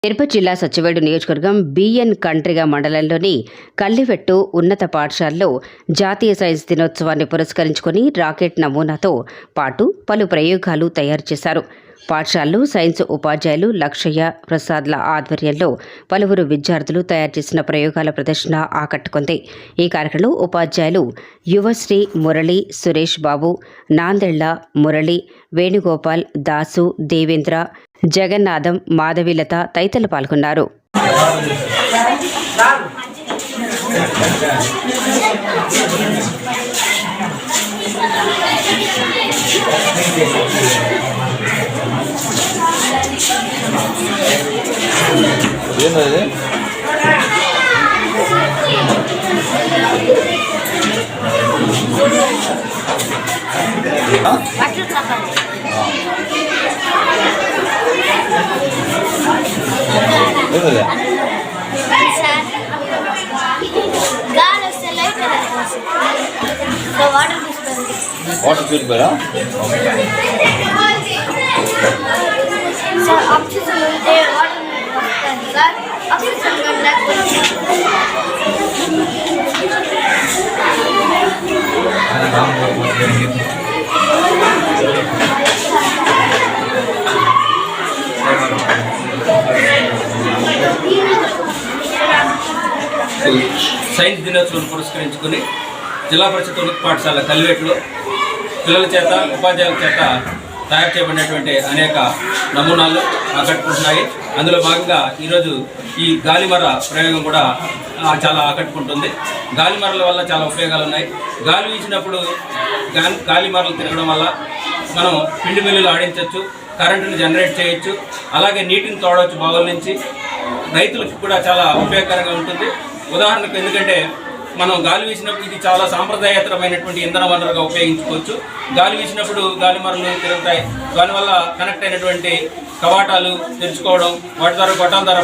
తిరుపతి జిల్లా సత్యవేడు నియోజకవర్గం బిఎన్ కండ్రిగ మండలంలోని కల్లివెట్టు ఉన్నత పాఠశాలలో జాతీయ సైన్స్ దినోత్సవాన్ని పురస్కరించుకుని రాకెట్ నమూనాతో పాటు పలు ప్రయోగాలు తయారు చేశారు. పాఠశాలలో సైన్స్ ఉపాధ్యాయులు లక్షయ్య ప్రసాద్ల ఆధ్వర్యంలో పలువురు విద్యార్థులు తయారు చేసిన ప్రయోగాల ప్రదర్శన ఆకట్టుకుంది. ఈ కార్యక్రమంలో ఉపాధ్యాయులు యువశ్రీ మురళి, సురేష్ బాబు, నాందెళ్ల మురళి, వేణుగోపాల్, దాసు, దేవేంద్ర, జగన్నాథం, మాధవిలత తదితరులు పాల్గొన్నారు. వాటర్ ప్యూరిఫైరా? సార్ ఆక్సిజన్ ఉంటే వాటర్ వస్తుంది సార్. ఆక్సిజన్ లేకపోతే సైన్స్ దినోత్సవం పురస్కరించుకుని జిల్లా పరిషత్ ఉన్నత పాఠశాల కల్లివెట్టులో పిల్లల చేత ఉపాధ్యాయుల చేత తయారు చేయబడినటువంటి అనేక నమూనాలు ఆకట్టుకుంటున్నాయి. అందులో భాగంగా ఈరోజు ఈ గాలిమర ప్రయోగం కూడా చాలా ఆకట్టుకుంటుంది. గాలిమరల వల్ల చాలా ఉపయోగాలు ఉన్నాయి. గాలి వీచినప్పుడు గాలిమరలు తిరగడం వల్ల మనం పిండి మిల్లులు ఆడించవచ్చు, కరెంటును జనరేట్ చేయొచ్చు, అలాగే నీటిని తోడవచ్చు బావుల నుంచి. రైతులకు కూడా చాలా ఉపయోగకరంగా ఉంటుంది. ఉదాహరణకు ఎందుకంటే మనం గాలి వీసినప్పుడు ఇది చాలా సాంప్రదాయేతరమైనటువంటి ఇంధన వనరుగా ఉపయోగించుకోవచ్చు. గాలి వీసినప్పుడు గాలిమరలు తిరుగుతాయి. దానివల్ల కనెక్ట్ అయినటువంటి కవాటాలు తెరుచుకోవడం, వాటి ద్వారా గొట్టాల ద్వారా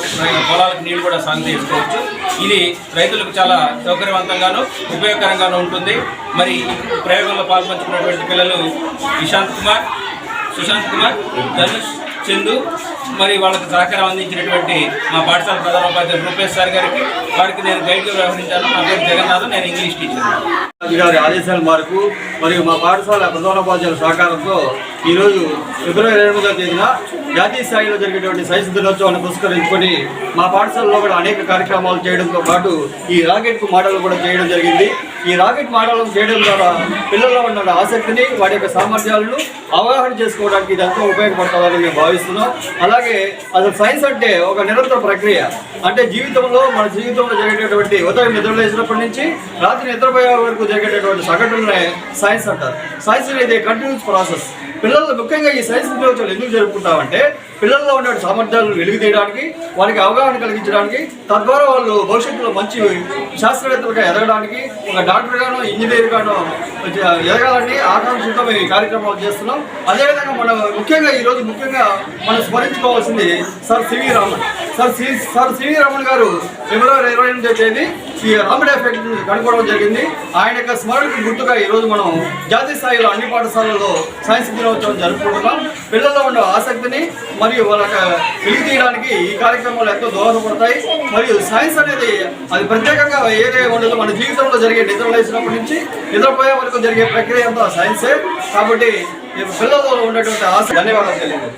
పొలాలకు నీళ్లు కూడా సాగు చేసుకోవచ్చు. ఇది రైతులకు చాలా సౌకర్యవంతంగాను ఉపయోగకరంగాను ఉంటుంది. మరి ప్రయోగంలో పాల్పంచుకున్నటువంటి పిల్లలు ఇషాంత్ కుమార్, సుశాంత్ కుమార్, ధనుష్, చందు, మరి వాళ్ళకి సహకారం అందించినటువంటి మా పాఠశాల ప్రధానోపాధ్యాయులు రూపేష్ సార్ గారికి, వారికి నేను గైడ్గా వ్యవహరించాను. నా పేరు జగన్నాథం, నేను ఇంగ్లీష్ టీచర్. గారి ఆదేశాల మేరకు మరియు మా పాఠశాల ప్రధానోపాధ్యాయుల సహకారంతో ఈరోజు ఫిబ్రవరి 28వ తేదీన జాతీయ స్థాయిలో జరిగేటువంటి సైన్స్ దినోత్సవాన్ని పురస్కరించుకొని మా పాఠశాలలో కూడా అనేక కార్యక్రమాలు చేయడంతో పాటు ఈ రాకెట్ మోడల్ కూడా చేయడం జరిగింది. ఈ రాకెట్ మోడల్ చేయడం ద్వారా పిల్లల్లో ఉన్న ఆసక్తిని, వాటి యొక్క సామర్థ్యాలను అవగాహన చేసుకోవడానికి ఇది ఎంతో ఉపయోగపడుతుందని మేము భావిస్తున్నాం. అలాగే అసలు సైన్స్ అంటే ఒక నిరంతర ప్రక్రియ. అంటే మన జీవితంలో జరిగేటటువంటి ఉదయం నిద్రలేసినప్పటి నుంచి రాత్రి నిద్రపోయే వరకు జరిగేటటువంటి సగటులనే సైన్స్ అంటారు. సైన్స్ అనేది కంటిన్యూస్ ప్రాసెస్. పిల్లలు ముఖ్యంగా ఈ సైన్స్ దినోత్సవాలు ఎందుకు జరుపుకుంటామంటే పిల్లల్లో ఉన్న సామర్థ్యాలను వెలుగు తీయడానికి, వారికి అవగాహన కలిగించడానికి, తద్వారా వాళ్ళు భవిష్యత్తులో మంచి శాస్త్రవేత్తలుగా ఎదగడానికి, ఒక డాక్టర్గానో ఇంజనీర్గానో ఎదగాలని ఆకాంక్షతో మేము ఈ కార్యక్రమాలు చేస్తున్నాం. అదేవిధంగా ముఖ్యంగా ఈరోజు మనం స్మరించుకోవాల్సింది sir C V Raman. Sir C V Raman గారు ఫిబ్రవరి 28వ తేదీ ఈ రామన్ ఎఫెక్ట్ కనుక్కోవడం జరిగింది. ఆయన యొక్క స్మరణకు గుర్తుగా ఈరోజు మనం జాతీయ స్థాయిలో అన్ని పాఠశాలల్లో సైన్స్ దినోత్సవం జరుపుకుంటున్నాం. పిల్లల్లో ఉన్న ఆసక్తిని మరియు వాళ్ళకి వెలికి తీయడానికి ఈ కార్యక్రమాలు ఎంతో దోహదపడతాయి. మరియు సైన్స్ అనేది అది ప్రత్యేకంగా ఏదే ఉండదు. మన జీవితంలో జరిగే నిద్రలేసినప్పటి నుంచి నిద్రపోయే వరకు జరిగే ప్రక్రియ అంతా సైన్సే. కాబట్టి పిల్లల్లో ఉన్నటువంటి ఆసక్తి. ధన్యవాదాలు తెలియదు.